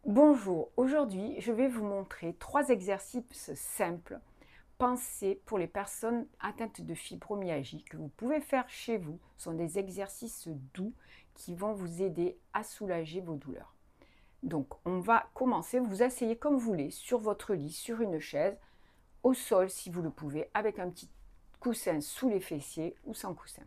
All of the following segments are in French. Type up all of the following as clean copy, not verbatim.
Bonjour, aujourd'hui je vais vous montrer 3 exercices simples pensés pour les personnes atteintes de fibromyalgie que vous pouvez faire chez vous. Ce sont des exercices doux qui vont vous aider à soulager vos douleurs. Donc on va commencer, vous asseyez comme vous voulez, sur votre lit, sur une chaise, au sol si vous le pouvez, avec un petit coussin sous les fessiers ou sans coussin.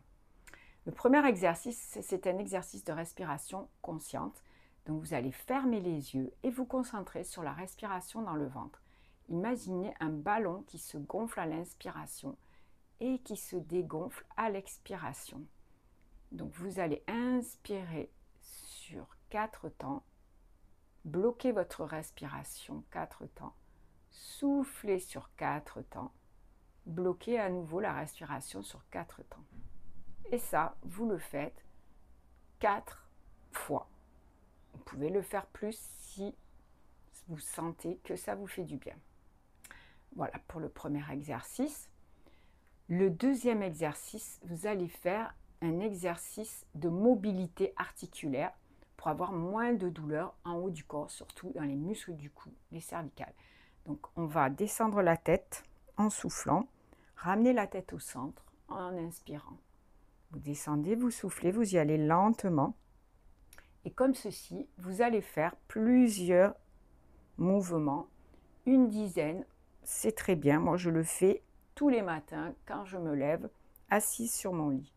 Le premier exercice, c'est un exercice de respiration consciente. Donc vous allez fermer les yeux et vous concentrer sur la respiration dans le ventre. Imaginez un ballon qui se gonfle à l'inspiration et qui se dégonfle à l'expiration. Donc vous allez inspirer sur 4 temps, bloquer votre respiration 4 temps, souffler sur 4 temps, bloquer à nouveau la respiration sur 4 temps. Et ça, vous le faites 4 fois. Vous pouvez le faire plus si vous sentez que ça vous fait du bien. Voilà pour le premier exercice. Le deuxième exercice, vous allez faire un exercice de mobilité articulaire pour avoir moins de douleur en haut du corps, surtout dans les muscles du cou, les cervicales. Donc on va descendre la tête en soufflant, ramener la tête au centre en inspirant. Vous descendez, vous soufflez, vous y allez lentement. Et comme ceci, vous allez faire plusieurs mouvements, une dizaine, c'est très bien. Moi, je le fais tous les matins quand je me lève, assise sur mon lit.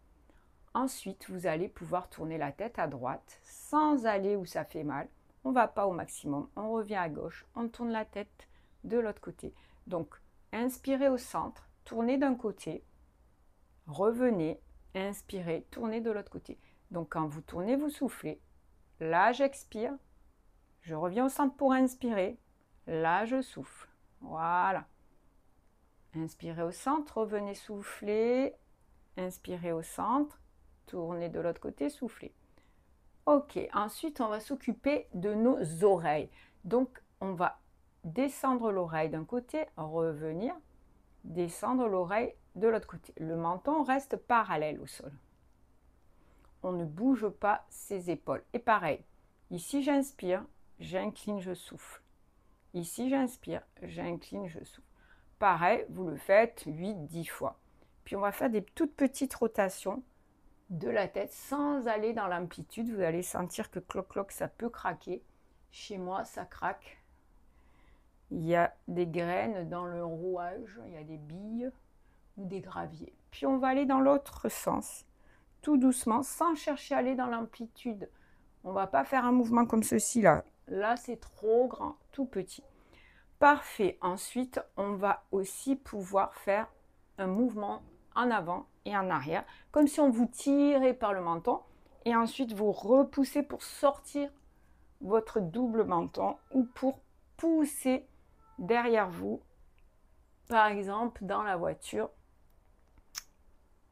Ensuite, vous allez pouvoir tourner la tête à droite sans aller où ça fait mal. On ne va pas au maximum, on revient à gauche, on tourne la tête de l'autre côté. Donc, inspirez au centre, tournez d'un côté, revenez, inspirez, tournez de l'autre côté. Donc, quand vous tournez, vous soufflez. Là, j'expire. Je reviens au centre pour inspirer. Là, je souffle. Voilà. Inspirez au centre, revenez souffler. Inspirez au centre, tournez de l'autre côté, soufflez. Ok, ensuite, on va s'occuper de nos oreilles. Donc, on va descendre l'oreille d'un côté, revenir, descendre l'oreille de l'autre côté. Le menton reste parallèle au sol. On ne bouge pas ses épaules. Et pareil, ici j'inspire, j'incline, je souffle. Ici j'inspire, j'incline, je souffle. Pareil, vous le faites 8-10 fois. Puis on va faire des toutes petites rotations de la tête sans aller dans l'amplitude. Vous allez sentir que cloc-cloc, ça peut craquer. Chez moi, ça craque. Il y a des graines dans le rouage, il y a des billes ou des graviers. Puis on va aller dans l'autre sens, tout doucement, sans chercher à aller dans l'amplitude. On ne va pas faire un mouvement comme ceci là. Là, c'est trop grand, tout petit. Parfait. Ensuite, on va aussi pouvoir faire un mouvement en avant et en arrière, comme si on vous tirait par le menton. Et ensuite, vous repoussez pour sortir votre double menton ou pour pousser derrière vous, par exemple, dans la voiture,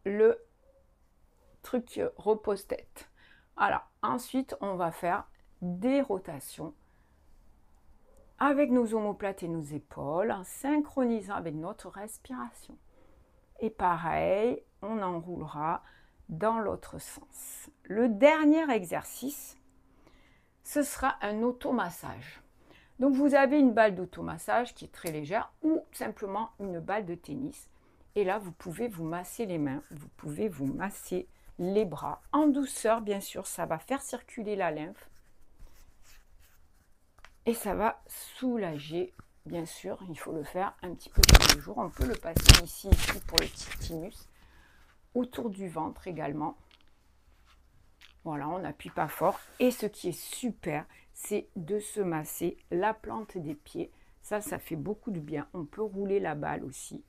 le truc repose-tête. Alors, ensuite, on va faire des rotations avec nos omoplates et nos épaules, en synchronisant avec notre respiration. Et pareil, on enroulera dans l'autre sens. Le dernier exercice, ce sera un automassage. Donc, vous avez une balle d'automassage qui est très légère ou simplement une balle de tennis. Et là, vous pouvez vous masser les mains, vous pouvez vous masser les bras en douceur, bien sûr, ça va faire circuler la lymphe et ça va soulager, bien sûr. Il faut le faire un petit peu tous les jours. On peut le passer ici pour le thymus, autour du ventre également. Voilà, on n'appuie pas fort. Et ce qui est super, c'est de se masser la plante des pieds. Ça fait beaucoup de bien. On peut rouler la balle aussi.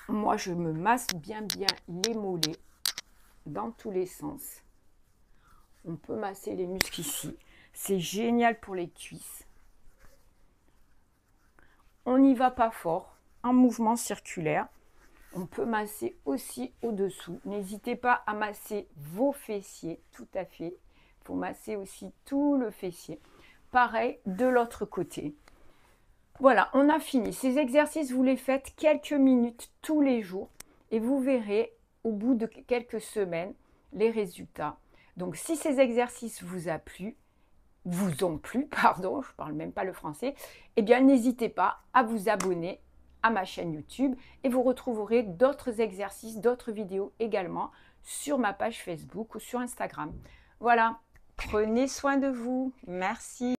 Moi, je me masse bien les mollets dans tous les sens. On peut masser les muscles ici. C'est génial pour les cuisses. On n'y va pas fort, en mouvement circulaire. On peut masser aussi au-dessous. N'hésitez pas à masser vos fessiers, tout à fait. Il faut masser aussi tout le fessier. Pareil de l'autre côté. Voilà, on a fini. Ces exercices, vous les faites quelques minutes tous les jours et vous verrez au bout de quelques semaines les résultats. Donc, si ces exercices vous ont plu, vous ont plu, pardon, je ne parle même pas le français, eh bien n'hésitez pas à vous abonner à ma chaîne YouTube et vous retrouverez d'autres exercices, d'autres vidéos également sur ma page Facebook ou sur Instagram. Voilà, prenez soin de vous. Merci.